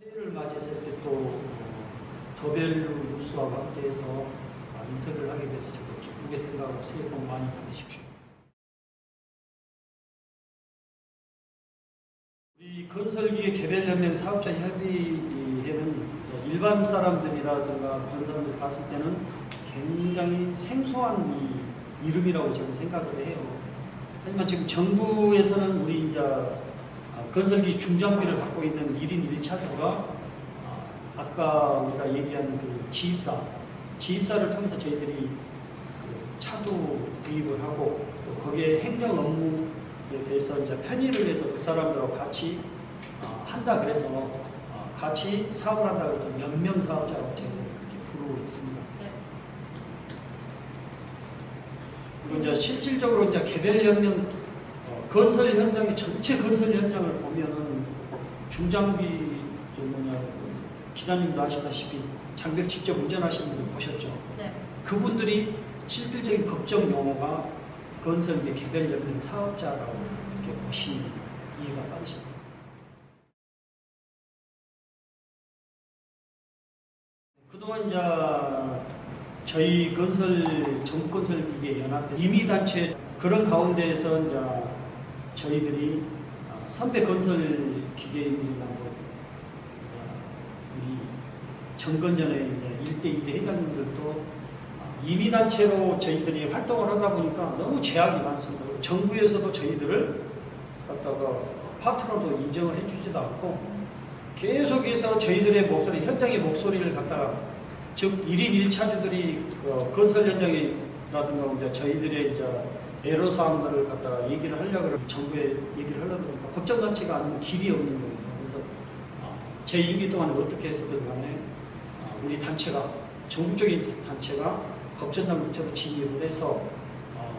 새해를 맞이해서 이렇게 또 더벨루 뉴스와 함께해서 인터뷰를 하게 돼서 저도 기쁘게 생각하고 새해 복 많이 받으십시오. 우리 건설기계 개별연맹 사업자 협의회는 일반 사람들이라든가 그런 사람들 봤을 때는 굉장히 생소한 이름이라고 저는 생각을 해요. 하지만 지금 정부에서는 우리 이제 건설기 중장비를 갖고 있는 1인 1차주가 아까 우리가 얘기한 그 지입사를 통해서 저희들이 그 차도 구입을 하고 또 거기에 행정 업무에 대해서 이제 편의를 해서 그 사람들하고 같이 한다 그래서 같이 사업을 한다 그래서 연명 사업자라고 저희들이 그렇게 부르고 있습니다. 그리고 이제 실질적으로 이제 개별 연명 건설 현장의 전체 건설 현장을 보면은 중장비 기자님도 아시다시피 장비를 직접 운전하시는 분들 보셨죠? 네. 그분들이 실질적인 법적 용어가 건설계 개별 연명 사업자라고 이렇게 보시면 이해가 빠르십니다. 그동안 이제 저희 전국건설기계 연합 임의단체 그런 가운데에서 이제 저희들이 선배 건설 기계인들이나 우리 정건전의 이제 1대2 회장님들도 임의단체로 저희들이 활동을 하다 보니까 너무 제약이 많습니다. 정부에서도 저희들을 갖다가 파트너도 인정을 해주지도 않고 계속해서 저희들의 목소리, 현장의 목소리를 갖다가 즉 1인 1차주들이 건설 현장이라든가 이제 저희들의 이제 애로사항들을 갖다가 얘기를 하려고 그러면 정부에 얘기를 하려고 그러니까 법정단체가 아니면 길이 없는 겁니다. 그래서 제 임기 동안에 어떻게 해서든 간에 우리 단체가 정부적인 단체가 법전단체로 진입을 해서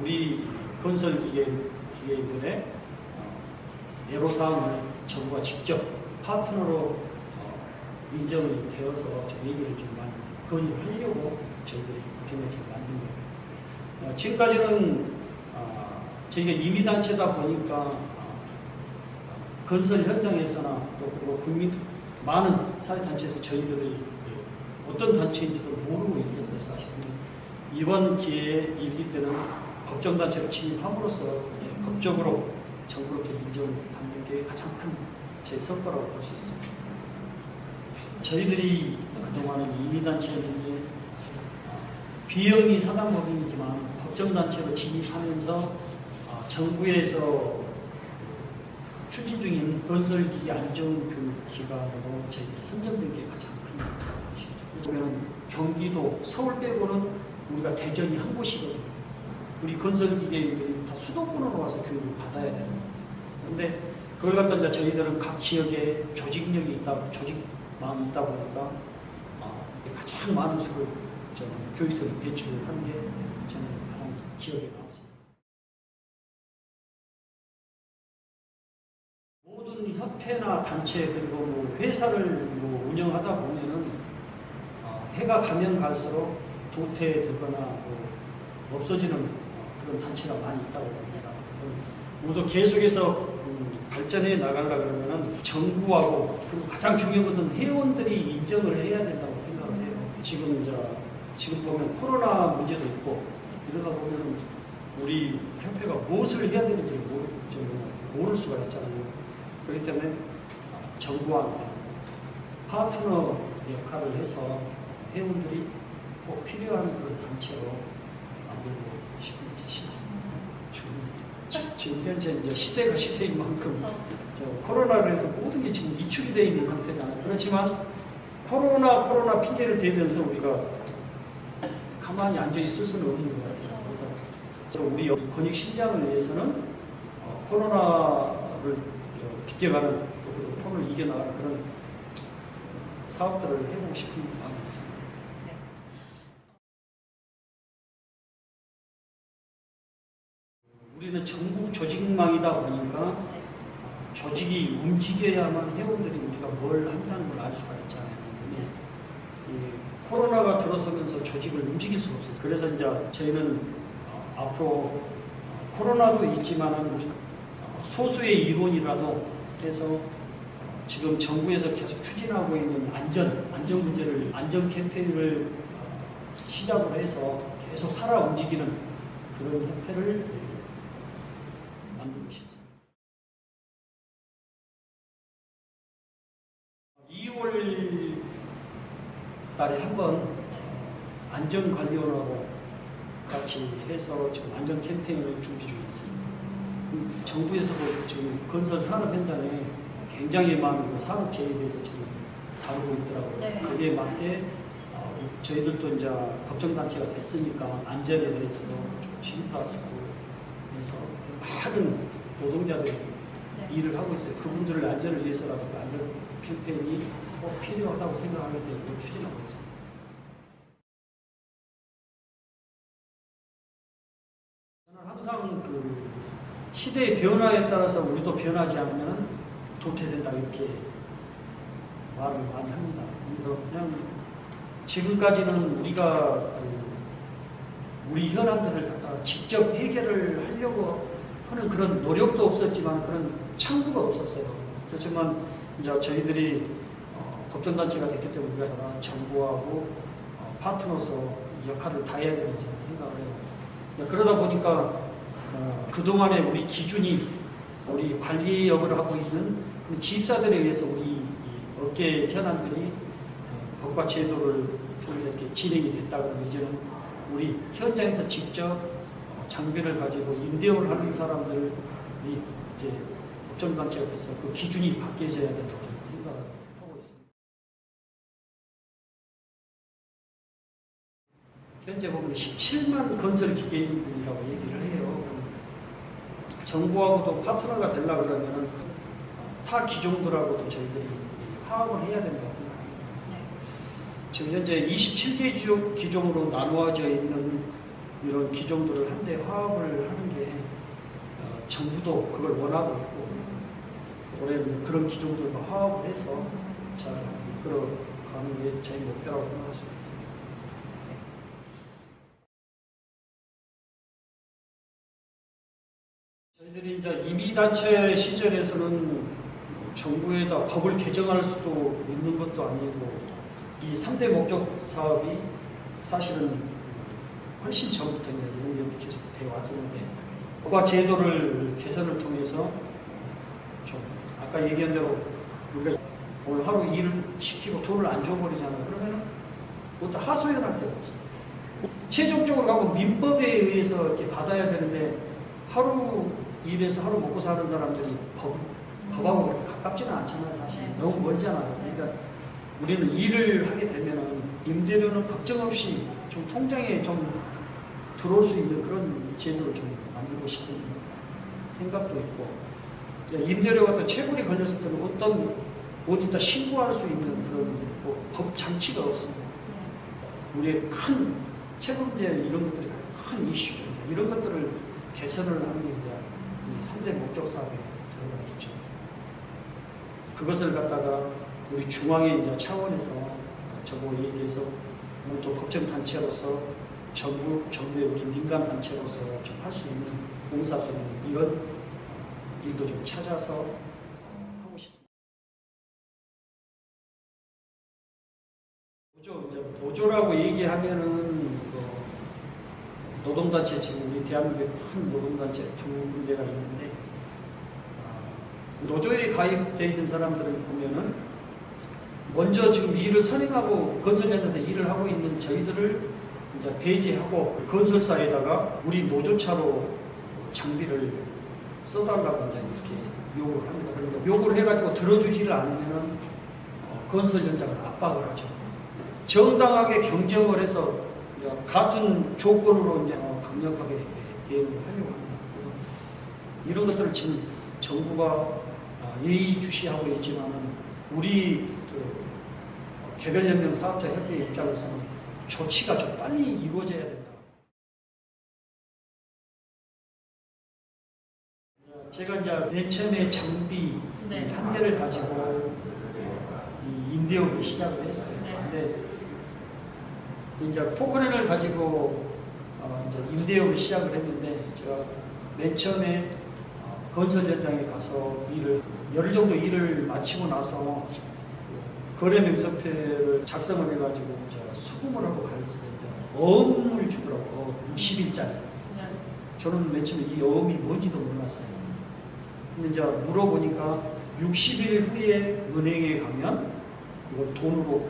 우리 건설기계인들의 애로사항을 정부가 직접 파트너로 인정이 되어서 좀 얘기를 좀 많이 건의를 하려고 저희들이 경매체를 만든 거예요. 지금까지는 저희가 임의단체다 보니까 건설 현장에서나 또 그리고 많은 사회단체에서 저희들이 어떤 단체인지도 모르고 있었어요, 사실은. 이번 기회에 일기 때는 법정단체로 진입함으로써 이제 법적으로 정부로부터 인정을 받는 게 가장 큰 제 성과라고 볼 수 있습니다. 저희들이 그동안은 임의단체였는데 비영리 사단법인이지만 법정단체로 진입하면서 정부에서 추진 중인 건설기 안전교육기관으로 저희들이 선정된 게 가장 큰 것이죠. 그러면 경기도, 서울 빼고는 우리가 대전이 한 곳이거든요. 우리 건설기계인들이 다 수도권으로 와서 교육을 받아야 되는 거예요. 그런데 그걸 갖다 이제 저희들은 각 지역에 조직력이 있다, 조직망이 있다 보니까 가장 많은 수를 교육성을 배출을 하는 게 저는 가장 기억에 남습니다. 모든 협회나 단체 그리고 회사를 운영하다 보면은 해가 가면 갈수록 도태되거나 없어지는 그런 단체가 많이 있다고 봅니다. 우리도 계속해서 발전해 나가려고 그러면은 정부하고 그리고 가장 중요한 것은 회원들이 인정을 해야 된다고 생각을 해요. 지금 보면 코로나 문제도 있고 이러다 보면 우리 협회가 무엇을 해야 되는지 모를 수가 있잖아요. 그렇기 때문에 정부와 함께 파트너 역할을 해서 회원들이 꼭 필요한 그런 단체로 만들고 싶은 뜻이죠. 지금 현재 이제 시대가 시대인 만큼 코로나로 해서 모든 게 지금 위축이 되어 있는 상태잖아요. 그렇지만 코로나 핑계를 대면서 우리가 가만히 앉아 있을 수는 없는 것 같아요. 그래서 우리 권익 신장을 위해서는 코로나를 비껴가는 코로나를 이겨나가는 그런 사업들을 해보고 싶은 마음이 있습니다. 우리는 전국 조직망이다 보니까 조직이 움직여야만 회원들이 우리가 뭘 한다는 걸 알 수가 있잖아요. 근데 코로나가 들어서면서 조직을 움직일 수가 없어요. 그래서 이제 저희는 앞으로 코로나도 있지만은 우리 소수의 일원이라도 해서 지금 정부에서 계속 추진하고 있는 안전 문제를 안전 캠페인을 시작으로 해서 계속 살아 움직이는 그런 협회를 만들고 싶습니다. 2월 달에 한번 안전관리원하고 같이 해서 지금 안전 캠페인을 준비 중에 있습니다. 정부에서도 지금 건설 산업 현장에 굉장히 많은 산업재해에 대해서 지금 다루고 있더라고요. 네. 거기에 맞게 저희들도 이제 법정단체가 됐으니까 안전에 대해서도 좀 심사하고 해서 많은 노동자들이 네. 일을 하고 있어요. 그분들을 안전을 위해서라도 그 안전 캠페인이 꼭 필요하다고 생각하기 때문에 추진하고 있습니다. 저는 항상 그 시대의 변화에 따라서 우리도 변하지 않으면 도태된다 이렇게 말을 많이 합니다. 그래서 그냥 지금까지는 우리가 우리 현안들을 갖다가 직접 해결을 하려고 하는 그런 노력도 없었지만 그런 창구가 없었어요. 그렇지만 이제 저희들이 법정단체가 됐기 때문에 우리가 정부하고 파트너로서 역할을 다해야 되는 생각을 해요. 그러다 보니까 그동안에 우리 기준이 우리 관리역을 하고 있는 그 지입사들에 의해서 우리 업계 현안들이 법과 제도를 통해서 이렇게 진행이 됐다 그러면 이제는 우리 현장에서 직접 장비를 가지고 임대업을 하는 사람들이 이제 법정단체가 돼서 그 기준이 바뀌어져야 된다고 생각을 하고 있습니다. 현재 보면 17만 건설 기계인분이라고 얘기를 해요. 정부하고도 파트너가 되려고 그러면 타 기종들하고도 저희들이 화합을 해야 된다고 생각합니다. 지금 현재 27개 기종으로 나누어져 있는 이런 기종들을 한데 화합을 하는 게 정부도 그걸 원하고 있고 그래서 올해는 그런 기종들과 화합을 해서 잘 이끌어가는 게 저희 목표라고 생각할 수 있습니다. 저희들이 이제 임의단체 시절에서는 정부에다 법을 개정할 수도 있는 것도 아니고 이 3대 목적 사업이 사실은 훨씬 전부터 이런 게 계속 되어 왔었는데 법과 제도를 개선을 통해서 좀 아까 얘기한 대로 우리가 오늘 하루 일을 시키고 돈을 안 줘버리잖아요. 그러면 그것도 하소연할 데가 없어요. 최종적으로 가면 민법에 의해서 이렇게 받아야 되는데 하루 일해서 하루 먹고 사는 사람들이 법하고 그렇게 가깝지는 않잖아요. 사실 너무 멀잖아요. 그러니까 우리는 일을 하게 되면은 임대료는 걱정 없이 좀 통장에 좀 들어올 수 있는 그런 제도를 좀 만들고 싶은 생각도 있고 임대료가 또 체불이 걸렸을 때는 어디다 신고할 수 있는 그런 법 장치가 없습니다. 우리의 큰 체불 문제 이런 것들이 큰 이슈죠. 이런 것들을 개선을 하는 게 이제 이 3대 목적 사업에 들어가겠죠. 그것을 갖다가 우리 중앙의 이제 차원에서 저거 얘기해서 우리 또 법정 단체로서 정부의 우리 민간 단체로서 좀 할 수 있는 봉사할 수 있는 이런 일도 좀 찾아서 하고 싶습니다. 노조라고 얘기하면은 노동단체 지금 우리 대한민국의 큰 노동단체 두 군데가 있는데 노조에 가입되어 있는 사람들을 보면은 먼저 지금 일을 선행하고 건설 현장에서 일을 하고 있는 저희들을 이제 배제하고 건설사에다가 우리 노조차로 장비를 써달라고 이제 이렇게 요구를 합니다. 그러니까 요구를 해가지고 들어주지를 않으면은 건설 현장을 압박을 하죠. 정당하게 경쟁을 해서 같은 조건으로 이제 강력하게 대응을 하려고 합니다. 그래서 이런 것들을 지금 정부가 예의주시하고 있지만은 우리 개별연맹 사업자 협회 입장에서는 조치가 좀 빨리 이루어져야 된다. 제가 이제 맨 처음에 장비 한 대를 가지고 이 임대업을 시작을 했어요. 근데 이제 포크레인을 가지고 이제 임대업을 시작을 했는데 제가 맨 처음에 건설 현장에 가서 열흘 정도 일을 마치고 나서 거래 명성표를 작성을 해가지고 이제 수금을 하고 가했을 때 어음을 주더라고. 60일짜리. 저는 맨 처음에 이 어음이 뭔지도 몰랐어요. 근데 이제 물어보니까 60일 후에 은행에 가면 이걸 돈으로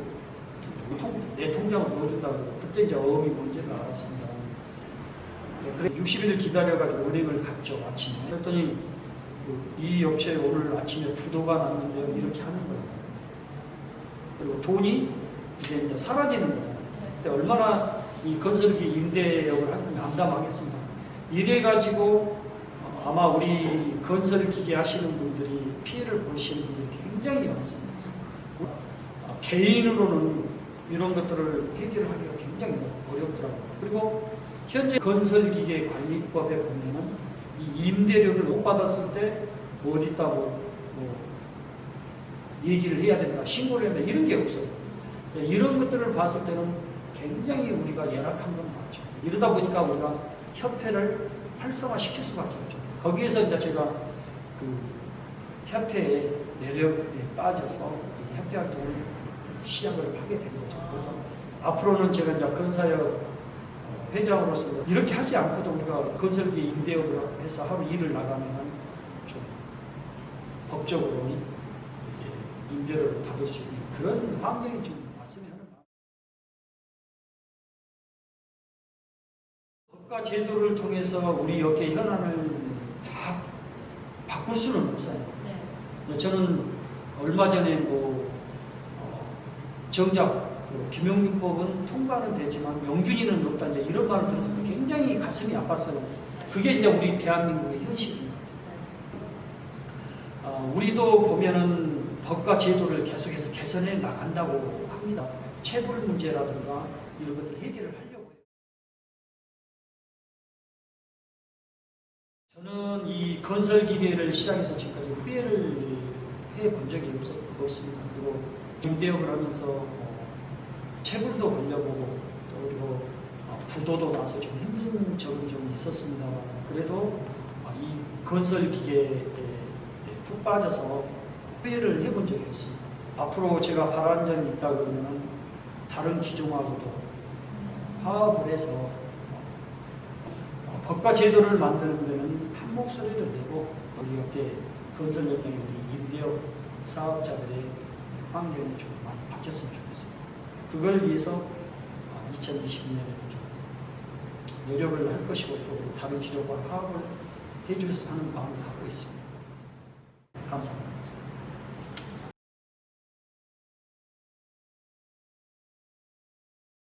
내 통장을 넣어준다고 해서 그때 이제 어음이 뭔지를 알았습니다. 그래 60일을 기다려가지고 은행을 갔죠, 아침에. 그랬더니 이 업체에 오늘 아침에 부도가 났는데요, 이렇게 하는 거예요. 그리고 돈이 이제 사라지는 거잖아요. 근데 얼마나 이 건설기 임대업을 하면 암담하겠습니다. 이래가지고 아마 우리 건설기계 하시는 분들이 피해를 보시는 분들이 굉장히 많습니다. 개인으로는 이런 것들을 해결하기가 굉장히 어렵더라고요. 그리고 현재 건설기계관리법에 보면은 이 임대료를 못 받았을 때 어디다 뭐 얘기를 해야 된다, 신고를 해야 된다, 이런 게 없어요. 이런 것들을 봤을 때는 굉장히 우리가 열악한 건 맞죠. 이러다 보니까 우리가 협회를 활성화시킬 수밖에 없죠. 거기에서 이제 제가 그 협회의 매력에 빠져서 협회 활동을 시작을 하게 된 거죠. 그래서 앞으로는 제가 이제 건사역 회장으로서 이렇게 하지 않고도 우리가 건설기 임대업을 해서 하루 일을 나가면 좀 법적으로 임대료를 받을 수 있는 그런 환경이 좀 왔으면 하는 마음. 법과 제도를 통해서 우리 업계 현안을 다 바꿀 수는 없어요. 네. 저는 얼마 전에 정작 김용민법은 통과는 되지만 명준이는 없다, 이제 이런 말을 들었을 때 굉장히 가슴이 아팠어요. 그게 이제 우리 대한민국의 현실입니다. 우리도 보면은 법과 제도를 계속해서 개선해 나간다고 합니다. 체불 문제라든가 이런 것들 해결을 하려고 해요. 저는 이 건설기계를 시작해서 지금까지 후회를 해본 적이 없습니다. 그리고 임대업을 하면서 체불도 걸려보고 또 그리고 부도도 나서 좀 힘든 점은 좀 있었습니다. 그래도 이 건설기계에 푹 빠져서 후회를 해본 적이 없습니다. 앞으로 제가 바라는 점이 있다 그러면 다른 기종하고도 화합을 해서 법과 제도를 만드는 데는 한 목소리를 내고 우리 업계 건설 현장의 우리 임대업 사업자들의 환경이 좀 많이 바뀌었으면 좋겠습니다. 그걸 위해서 2022년에도 좀 노력을 할 것이고 또 다른 기업과 화합을 해주셔서 하는 마음을 갖고 있습니다. 감사합니다.